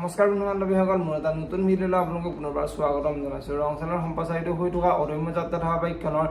নমস্কাৰ বন্ধু বান্ধৱীসকল, মোৰ এটা নতুন ভিডিঅ'লৈ আপোনালোকক পুনৰবাৰ স্বাগতম জনাইছোঁ। ৰংচেনৰ সম্প্ৰচাৰিত হৈ থকা অদম্য যাত্ৰা ধাৰাবাহিকখনৰ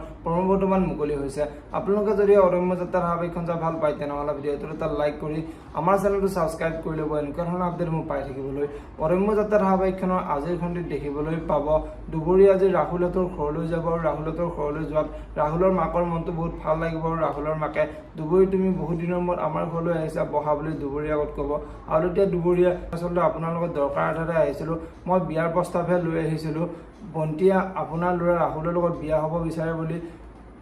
বৰ্তমান মুকলি হৈছে। আপোনালোকে যদি অদম্য যাত্ৰা ধাৰাবাহিকখন চাই ভাল পায় তেনেহ'লে ভিডিঅ'টোত এটা লাইক কৰি আমাৰ চেনেলটো ছাবস্ক্ৰাইব কৰি ল'ব। এনেকুৱা ধৰণৰ আপডেট মোক পাই থাকিবলৈ। অদম্য যাত্ৰা ধাৰাবাহিকখনৰ আজিৰ খণ্ডিত দেখিবলৈ পাব দুবৰী আজি ৰাহুলহঁতৰ ঘৰলৈ যাব আৰু ৰাহুলহঁতৰ ঘৰলৈ যোৱাত ৰাহুলৰ মাকৰ মনটো বহুত ভাল লাগিব আৰু ৰাহুলৰ মাকে দুবৰী তুমি বহুত দিনৰ মূৰত আমাৰ ঘৰলৈ আহিছা বহা বুলি দুবৰীৰ আগত ক'ব। আৰু তেতিয়া দুবৰীয়ে আচলতে আপোনাৰ দৰকাৰ এটাতে আহিছিলোঁ, মই বিয়াৰ প্ৰস্তাৱহে লৈ আহিছিলোঁ। ভণ্টিয়ে আপোনাৰ ল'ৰা ৰাহুলৰ লগত বিয়া হ'ব বিচাৰে বুলি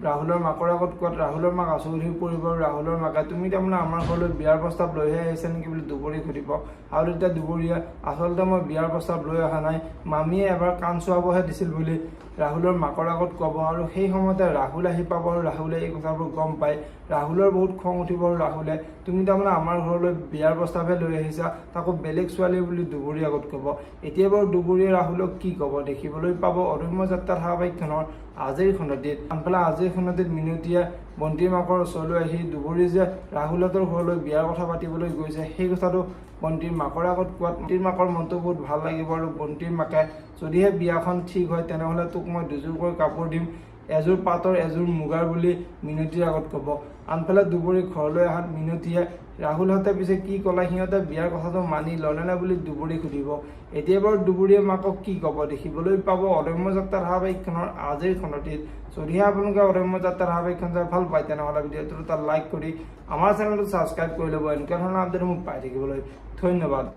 ৰাহুলৰ মাকৰ আগত কোৱাত ৰাহুলৰ মাক আচৰিত হৈ পৰিব আৰু ৰাহুলৰ মাকে তুমি তাৰমানে আমাৰ ঘৰলৈ বিয়াৰ প্ৰস্তাৱ লৈহে আহিছে নেকি বুলি দুবৰীক সুধিব। আৰু তেতিয়া দুবৰীয়ে আচলতে মই বিয়াৰ প্ৰস্তাৱ লৈ অহা নাই, মামীয়ে এবাৰ কাণ চুৱাবহে দিছিল বুলি ৰাহুলৰ মাকৰ আগত ক'ব। আৰু সেই সময়তে ৰাহুল আহি পাব আৰু ৰাহুলে এই কথাবোৰ গম পায়। ৰাহুলৰ বহুত খং উঠিব আৰু ৰাহুলে তুমি তাৰমানে আমাৰ ঘৰলৈ বিয়াৰ প্ৰস্তাৱহে লৈ আহিছা, তাকো বেলেগ ছোৱালী বুলি দুবৰীৰ আগত ক'ব। এতিয়া বাৰু দুবৰীয়ে ৰাহুলক কি ক'ব দেখিবলৈ পাব অদম্য যাত্ৰা ধাৰাবাহিকখনৰ আজিৰ খণ্ডটিত। আনফালে আজিৰ খণ্ডটিত মিনতীয়ে বন্তিৰ মাকৰ ওচৰলৈ আহি দুবৰী যে ৰাহুলহঁতৰ ঘৰলৈ বিয়াৰ কথা পাতিবলৈ গৈছে সেই কথাটো বন্তিৰ মাকৰ আগত কোৱাত বন্তিৰ মাকৰ মনটো বহুত ভাল লাগিব আৰু বন্তিৰ মাকে যদিহে বিয়াখন ঠিক হয় তেনেহ'লে তোক মই দুযোৰকৈ কাপোৰ দিম, এযোৰ পাটৰ এযোৰ মুগাৰ বুলি মিনতীৰ আগত ক'ব। আনফালে দুবৰী ঘৰলৈ অহাত মিনতীয়ে ৰাহুলহঁতে পিছে কি ক'লে, সিহঁতে বিয়াৰ কথাটো মানি ল'লে নে বুলি দুবৰীক সুধিব। এতিয়া বাৰু দুবৰীয়ে মাকক কি ক'ব দেখিবলৈ পাব অদম্য যাত্ৰা ধাৰাবাহিকখনৰ আজিৰ খণ্ডটিত। যদিহে আপোনালোকে অদম্য যাত্ৰা ধাৰাবাহিকখন চাই ভাল পায় তেনেহ'লে ভিডিঅ'টো এটা লাইক কৰি আমাৰ চেনেলটো ছাবস্ক্ৰাইব কৰি ল'ব। এনেকুৱা ধৰণৰ আপডেট মোক পাই থাকিবলৈ ধন্যবাদ।